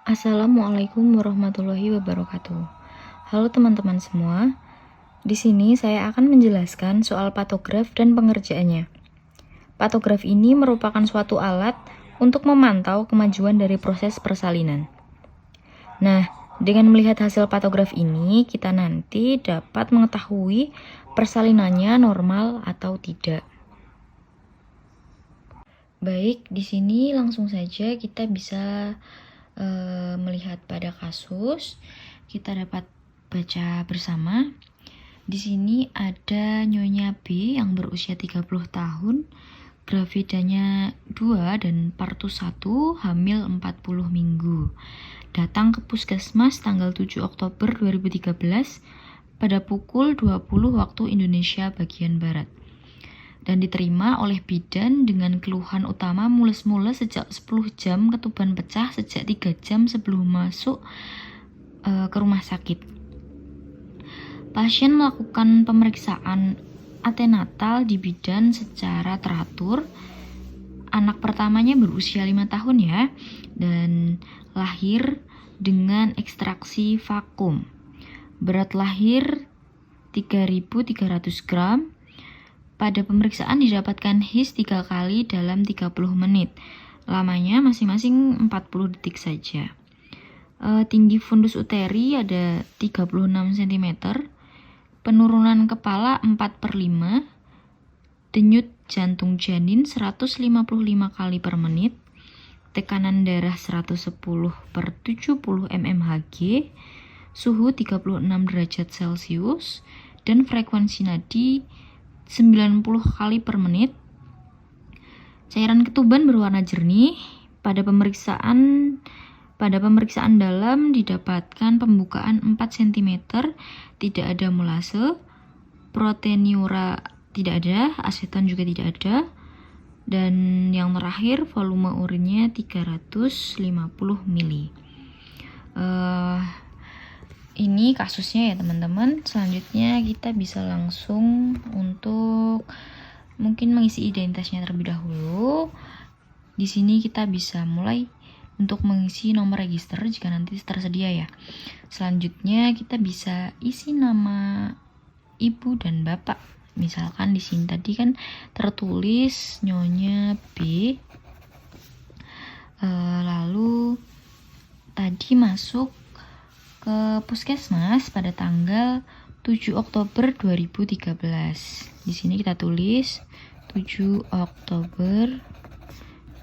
Assalamualaikum warahmatullahi wabarakatuh. Halo teman-teman semua. Di sini saya akan menjelaskan soal patograf dan pengerjaannya. Patograf ini merupakan suatu alat untuk memantau kemajuan dari proses persalinan. Nah, dengan melihat hasil patograf ini, kita nanti dapat mengetahui persalinannya normal atau tidak. Baik, di sini langsung saja kita bisa melihat pada kasus. Kita dapat baca bersama. Di sini ada Nyonya B yang berusia 30 tahun, gravidanya 2 dan partus 1, hamil 40 minggu. Datang ke puskesmas tanggal 7 Oktober 2013 pada pukul 20 waktu Indonesia bagian Barat. Dan diterima oleh bidan dengan keluhan utama mules-mules sejak 10 jam, ketuban pecah sejak 3 jam sebelum masuk ke rumah sakit. Pasien melakukan pemeriksaan antenatal di bidan secara teratur. Anak pertamanya berusia 5 tahun ya, dan lahir dengan ekstraksi vakum. Berat lahir 3.300 gram. Pada pemeriksaan didapatkan HIS 3 kali dalam 30 menit. Lamanya masing-masing 40 detik saja. Tinggi fundus uteri ada 36 cm. Penurunan kepala 4/5. Denyut jantung janin 155 kali per menit. Tekanan darah 110/70 mmHg. Suhu 36 derajat Celcius. Dan frekuensi nadi 90 kali per menit. Cairan ketuban berwarna jernih. Pada pemeriksaan dalam didapatkan pembukaan 4 cm, tidak ada molase, proteinuria tidak ada, aseton juga tidak ada. Dan yang terakhir volume urinnya 350 ml. Ini kasusnya ya teman-teman. Selanjutnya kita bisa langsung untuk mungkin mengisi identitasnya terlebih dahulu. Di sini kita bisa mulai untuk mengisi nomor register jika nanti tersedia ya. Selanjutnya kita bisa isi nama ibu dan bapak. Misalkan di sini tadi kan tertulis Nyonya B. Lalu tadi masuk ke puskesmas pada tanggal 7 Oktober 2013. Di sini kita tulis 7 Oktober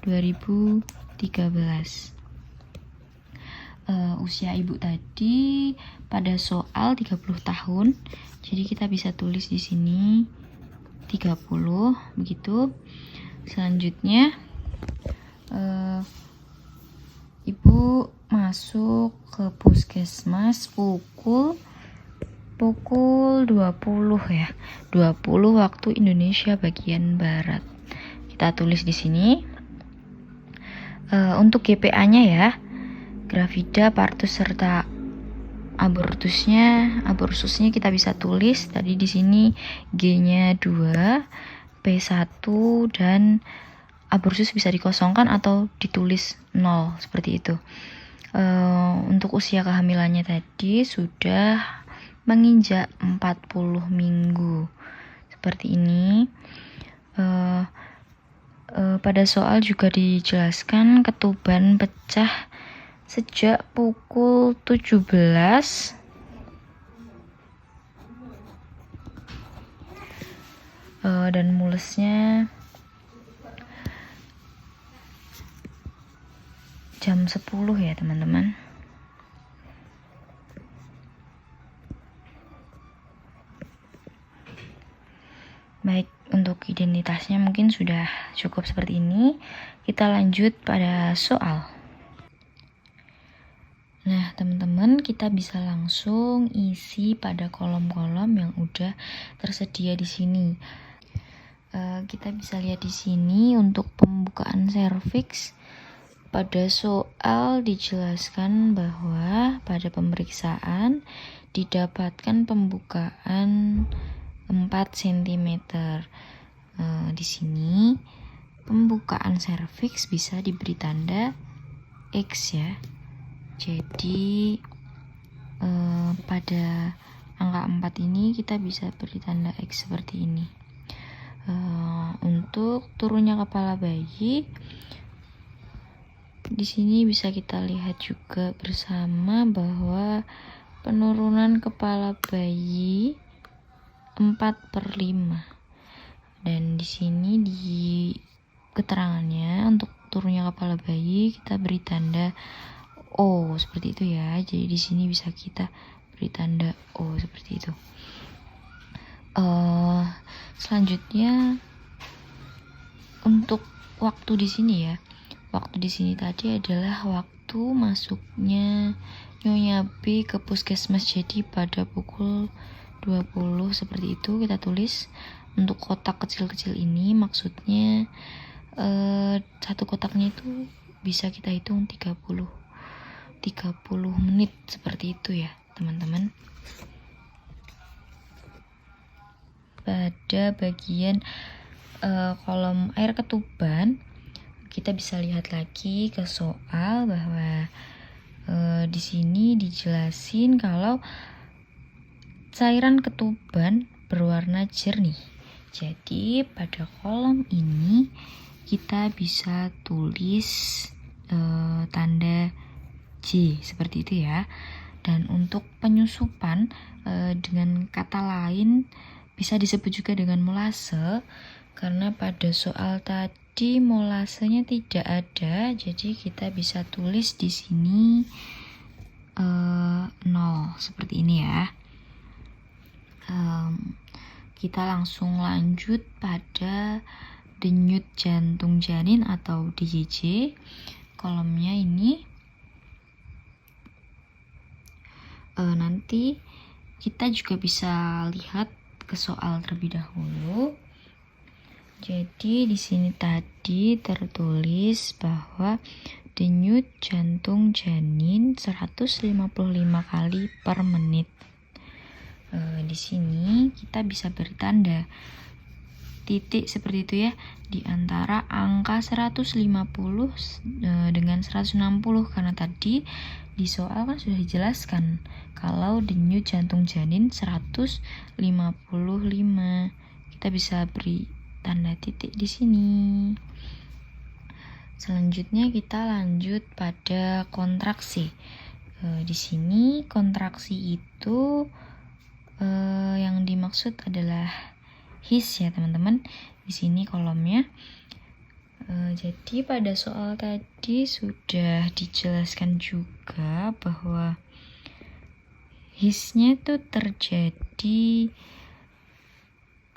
2013. Usia ibu tadi pada soal 30 tahun. Jadi kita bisa tulis di sini 30 begitu. Selanjutnya ibu masuk ke puskesmas pukul 20 ya. 20 waktu Indonesia bagian Barat. Kita tulis di sini. Untuk GPA-nya ya. Gravida, partus serta abortusnya kita bisa tulis tadi di sini G-nya 2, P1 dan abortus bisa dikosongkan atau ditulis 0 seperti itu. Untuk usia kehamilannya tadi sudah menginjak 40 minggu seperti ini. Pada soal juga dijelaskan ketuban pecah sejak pukul 17 dan mulesnya jam 10 ya teman-teman. Baik, untuk identitasnya mungkin sudah cukup seperti ini. Kita lanjut pada soal. Nah teman-teman, kita bisa langsung isi pada kolom-kolom yang udah tersedia di sini. Kita bisa lihat di sini untuk pembukaan serviks. Pada soal dijelaskan bahwa pada pemeriksaan didapatkan pembukaan 4 cm. Di sini pembukaan serviks bisa diberi tanda X ya. Jadi pada angka 4 ini kita bisa beri tanda X seperti ini. Untuk turunnya kepala bayi, di sini bisa kita lihat juga bersama bahwa penurunan kepala bayi 4/5. Dan di sini di keterangannya untuk turunnya kepala bayi kita beri tanda O seperti itu ya. Jadi di sini bisa kita beri tanda O seperti itu. Selanjutnya untuk waktu di sini ya. Waktu di sini tadi adalah waktu masuknya Nyonya B ke puskesmas. Jadi pada pukul 20 seperti itu kita tulis. Untuk kotak kecil-kecil ini maksudnya satu kotaknya itu bisa kita hitung 30 menit seperti itu ya teman-teman. Pada bagian kolom air ketuban kita bisa lihat lagi ke soal bahwa di sini dijelasin kalau cairan ketuban berwarna jernih. Jadi pada kolom ini kita bisa tulis tanda J seperti itu ya. Dan untuk penyusupan dengan kata lain bisa disebut juga dengan molase, karena pada soal tadi molasenya tidak ada, jadi kita bisa tulis di sini 0 seperti ini ya. Kita langsung lanjut pada denyut jantung janin atau DJJ. Kolomnya ini nanti kita juga bisa lihat ke soal terlebih dahulu. Jadi di sini tadi tertulis bahwa denyut jantung janin 155 kali per menit. Di sini kita bisa beri tanda titik seperti itu ya, di antara angka 150 dengan 160, karena tadi di soal kan sudah dijelaskan kalau denyut jantung janin 155. Kita bisa beri tanda titik di sini. Selanjutnya kita lanjut pada kontraksi. Di sini kontraksi itu yang dimaksud adalah his ya teman-teman. Di sini kolomnya. Jadi pada soal tadi sudah dijelaskan juga bahwa hisnya itu terjadi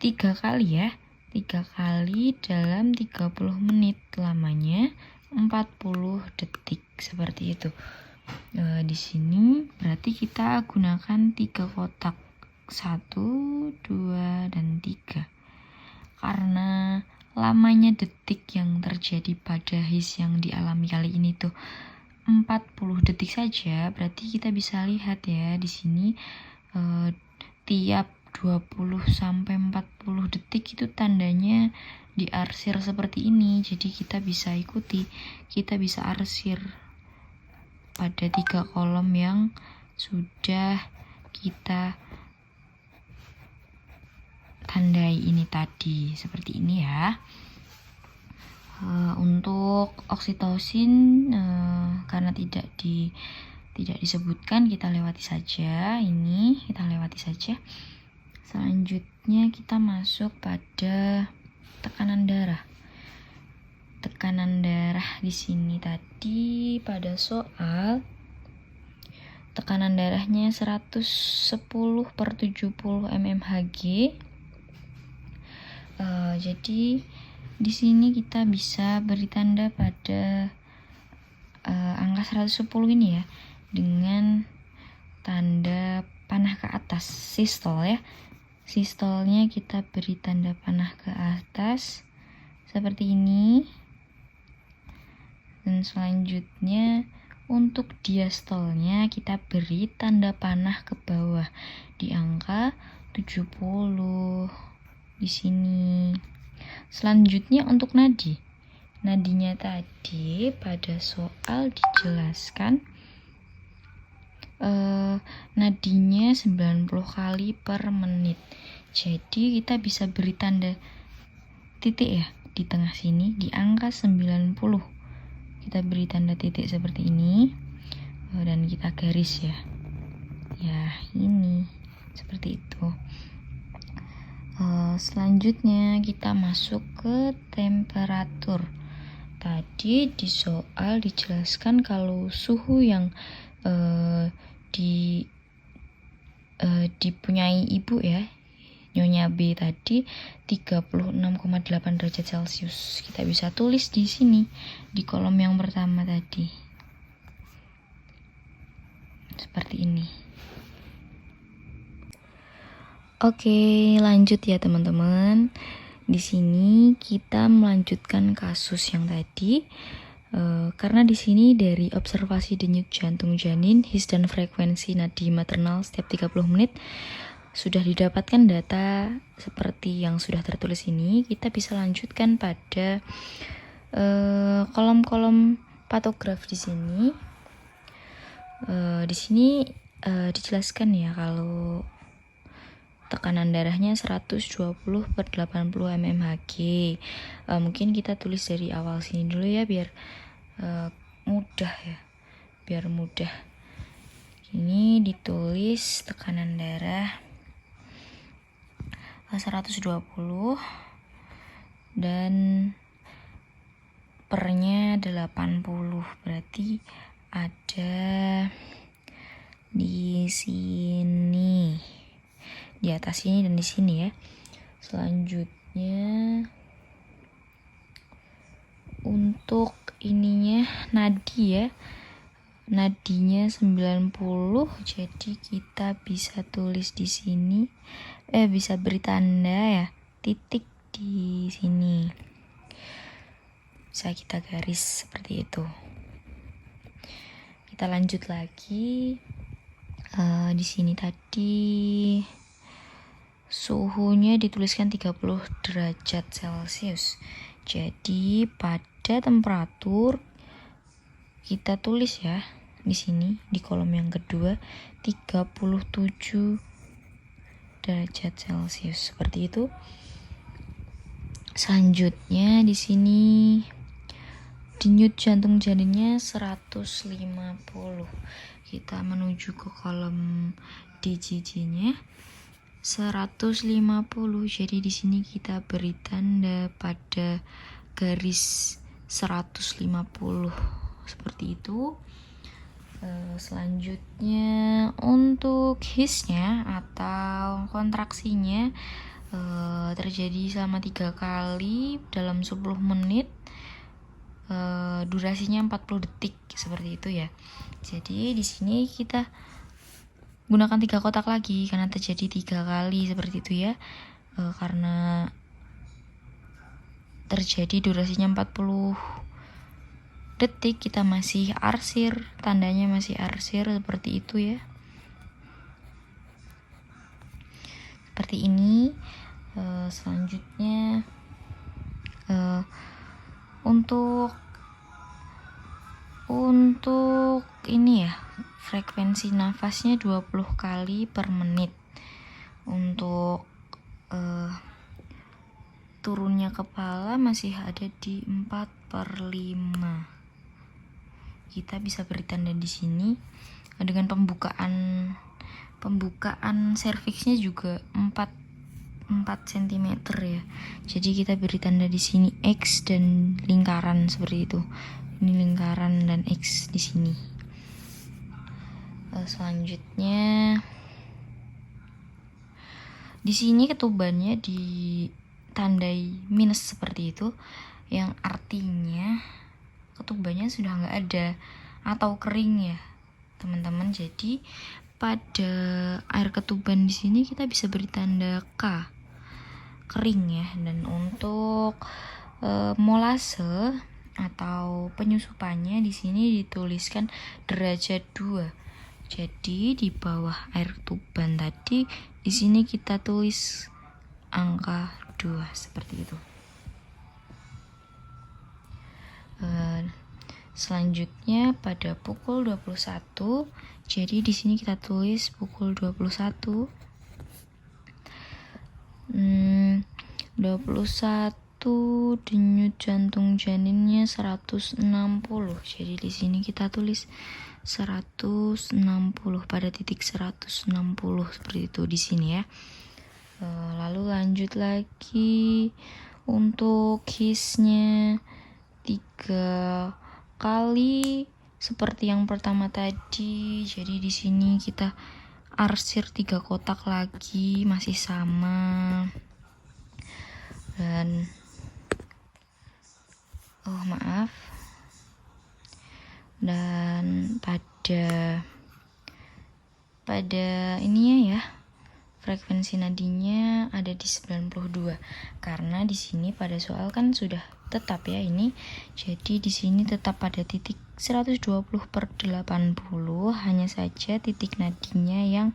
3 kali ya. 3 kali dalam 30 menit, lamanya 40 detik seperti itu. Di sini berarti kita gunakan 3 kotak, 1, 2, dan 3. Karena lamanya detik yang terjadi pada his yang dialami kali ini tuh 40 detik saja, berarti kita bisa lihat ya di sini tiap 20 sampai 40 detik itu tandanya diarsir seperti ini. Jadi kita bisa ikuti, kita bisa arsir pada 3 kolom yang sudah kita tandai ini tadi, seperti ini ya. Untuk oksitosin karena tidak disebutkan, kita lewati saja ini, Selanjutnya kita masuk pada tekanan darah. Tekanan darah di sini tadi pada soal tekanan darahnya 110/70 mmHg. Jadi di sini kita bisa beri tanda pada angka 110 ini ya dengan tanda panah ke atas, sistol ya. Sistolnya kita beri tanda panah ke atas seperti ini. Dan selanjutnya untuk diastolnya kita beri tanda panah ke bawah di angka 70 di sini. Selanjutnya untuk nadinya tadi pada soal dijelaskan nadinya 90 kali per menit. Jadi kita bisa beri tanda titik ya di tengah sini di angka 90. Kita beri tanda titik seperti ini dan kita garis ya. Ya, ini seperti itu. Selanjutnya kita masuk ke temperatur. Tadi di soal dijelaskan kalau suhu yang dipunyai ibu ya, Nyonya B tadi 36,8 derajat Celcius. Kita bisa tulis di sini di kolom yang pertama tadi. Seperti ini. Oke, lanjut ya teman-teman. Di sini kita melanjutkan kasus yang tadi. Karena di sini dari observasi denyut jantung janin, his dan frekuensi nadi maternal setiap 30 menit sudah didapatkan data seperti yang sudah tertulis ini. Kita bisa lanjutkan pada kolom-kolom patograf di sini. Di sini dijelaskan ya kalau tekanan darahnya 120/80 mmHg. Mungkin kita tulis dari awal sini dulu ya biar mudah ya. Biar mudah. Ini ditulis tekanan darah 120 dan pernya 80. Berarti ada di sini. Di atas sini dan di sini ya. Selanjutnya untuk ininya nadi ya. Nadinya 90. Jadi kita bisa tulis di sini. Bisa beri tanda ya, titik di sini. Bisa kita garis seperti itu. Kita lanjut lagi. Di sini tadi suhunya dituliskan 30 derajat Celcius. Jadi pada temperatur kita tulis ya di sini di kolom yang kedua 37 derajat Celcius seperti itu. Selanjutnya di sini denyut jantung janinnya 150. Kita menuju ke kolom DJJ-nya 150. Jadi di sini kita beri tanda pada garis 150 seperti itu. Selanjutnya untuk his-nya atau kontraksinya terjadi selama 3 kali dalam 10 menit. Durasinya 40 detik seperti itu ya. Jadi di sini kita gunakan 3 kotak lagi karena terjadi 3 kali seperti itu ya. Karena terjadi durasinya 40 detik, kita masih arsir, tandanya masih arsir seperti itu ya. Seperti ini. Selanjutnya untuk ini ya, frekuensi nafasnya 20 kali per menit. Untuk turunnya kepala masih ada di 4/5. Kita bisa beri tanda di sini dengan pembukaan serviksnya juga 4 cm ya. Jadi kita beri tanda di sini X dan lingkaran seperti itu. Ini lingkaran dan X di sini. Selanjutnya di sini ketubannya ditandai minus seperti itu, yang artinya ketubannya sudah nggak ada atau kering ya teman-teman. Jadi pada air ketuban di sini kita bisa beri tanda K, kering ya. Dan untuk molase atau penyusupannya di sini dituliskan derajat 2. Jadi di bawah air ketuban tadi di sini kita tulis angka 2 seperti itu. Selanjutnya pada pukul 21. Jadi di sini kita tulis pukul 21. 21 denyut jantung janinnya 160. Jadi di sini kita tulis 160 pada titik 160 seperti itu di sini ya. Lalu lanjut lagi untuk hisnya 3 kali seperti yang pertama tadi. Jadi di sini kita arsir 3 kotak lagi, masih sama. Dan dan pada ininya ya, frekuensi nadinya ada di 92 karena di sini pada soal kan sudah tetap ya ini. Jadi di sini tetap pada titik 120/80, hanya saja titik nadinya yang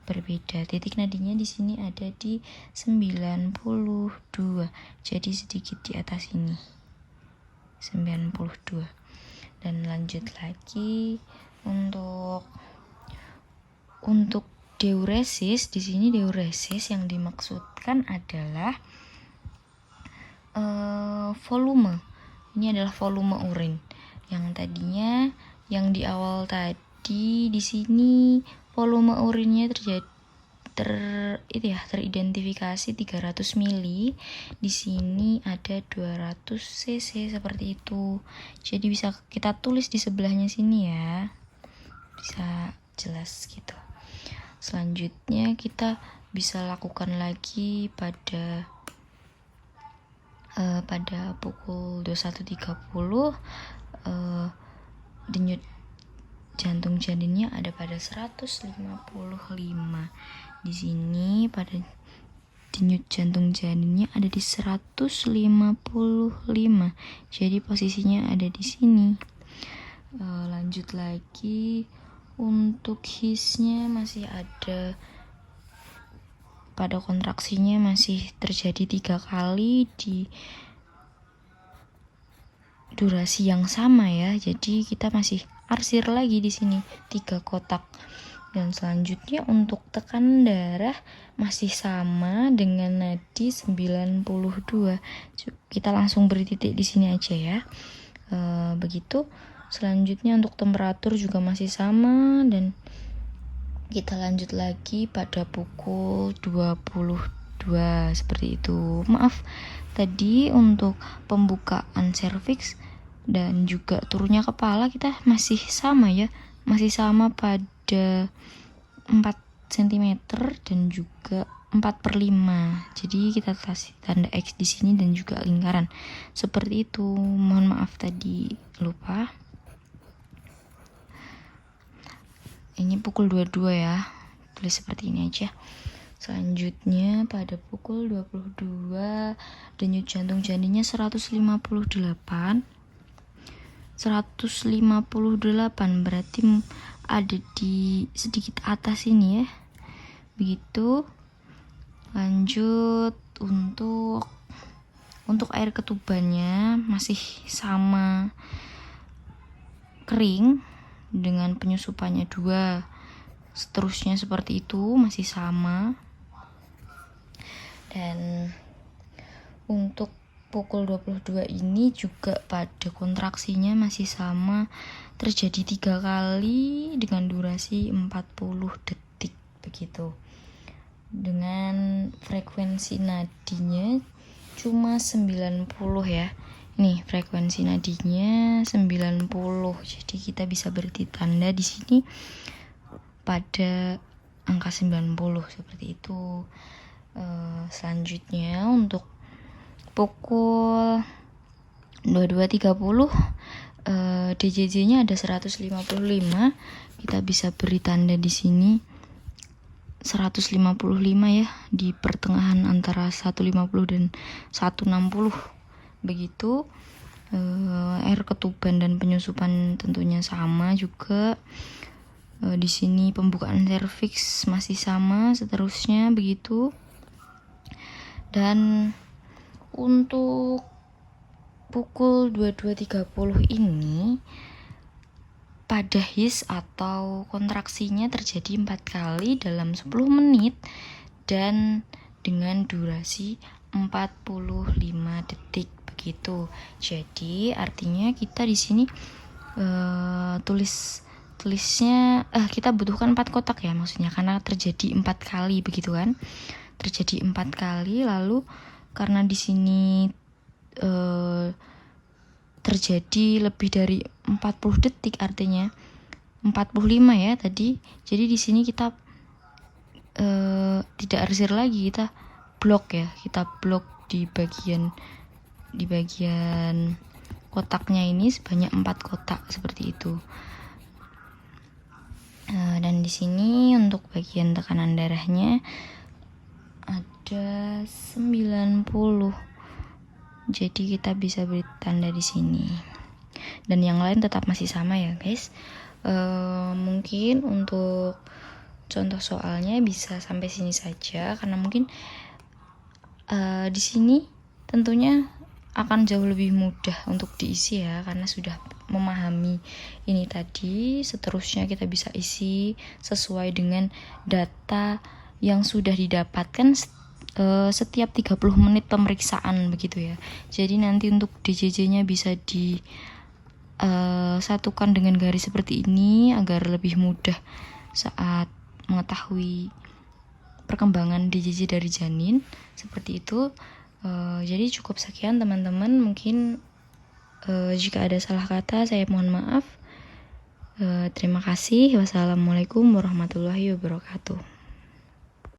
berbeda. Titik nadinya di sini ada di 92. Jadi sedikit di atas ini. 92. Dan lanjut lagi untuk diuresis. Di sini diuresis yang dimaksudkan adalah volume. Ini adalah volume urin. Yang tadinya yang di awal tadi di sini volume urinnya teridentifikasi 300 mili. Di sini ada 200 cc seperti itu. Jadi bisa kita tulis di sebelahnya sini ya. Bisa jelas gitu. Selanjutnya kita bisa lakukan lagi pada pukul 21.30. Denyut jantung janinnya ada pada 155. Di sini pada denyut jantung janinnya ada di 155. Jadi posisinya ada di sini. Lanjut lagi untuk hisnya masih ada pada kontraksinya masih terjadi 3 kali di durasi yang sama ya. Jadi kita masih arsir lagi di sini 3 kotak. Dan selanjutnya untuk tekanan darah masih sama dengan nadi 92. Kita langsung beri titik di sini aja ya. Begitu. Selanjutnya untuk temperatur juga masih sama dan kita lanjut lagi pada pukul 22 seperti itu. Maaf, tadi untuk pembukaan serviks dan juga turunnya kepala kita masih sama ya. Masih sama pada 4 cm dan juga 4/5. Jadi kita kasih tanda X di sini dan juga lingkaran. Seperti itu. Mohon maaf tadi lupa. Ini pukul 22 ya. Tulis seperti ini aja. Selanjutnya pada pukul 22 denyut jantung janinnya 158 berarti ada di sedikit atas ini ya. Begitu. Lanjut untuk air ketubannya masih sama kering dengan penyusupannya 2. Seterusnya seperti itu masih sama. Dan untuk pukul 22 ini juga pada kontraksinya masih sama terjadi 3 kali dengan durasi 40 detik begitu. Dengan frekuensi nadinya cuma 90 ya. Nih frekuensi nadinya 90. Jadi kita bisa beri tanda di sini pada angka 90 seperti itu. Selanjutnya untuk pukul 22.30 DJJ-nya ada 155. Kita bisa beri tanda di sini 155 ya, di pertengahan antara 150 dan 160. Begitu. Air ketuban dan penyusupan tentunya sama juga. Di sini pembukaan serviks masih sama, seterusnya begitu. Dan untuk pukul 22.30 ini pada his atau kontraksinya terjadi 4 kali dalam 10 menit dan dengan durasi 45 detik begitu. Jadi artinya kita di sini tulisnya kita butuhkan 4 kotak ya, maksudnya karena terjadi 4 kali begitu kan. Terjadi 4 kali, lalu karena di sini terjadi lebih dari 40 detik, artinya 45 ya tadi. Jadi di sini kita tidak arsir lagi, kita blok ya, kita blok di bagian kotaknya ini sebanyak 4 kotak seperti itu. Dan di sini untuk bagian tekanan darahnya ada 90. Jadi kita bisa beri tanda di sini. Dan yang lain tetap masih sama ya, guys. Mungkin untuk contoh soalnya bisa sampai sini saja, karena mungkin di sini tentunya akan jauh lebih mudah untuk diisi ya, karena sudah memahami ini tadi. Seterusnya kita bisa isi sesuai dengan data yang sudah didapatkan setiap 30 menit pemeriksaan begitu ya. Jadi nanti untuk DJJ-nya bisa disatukan dengan garis seperti ini agar lebih mudah saat mengetahui perkembangan DJJ dari janin seperti itu. Jadi cukup sekian teman-teman. Mungkin jika ada salah kata saya mohon maaf. Terima kasih. Wassalamualaikum warahmatullahi wabarakatuh.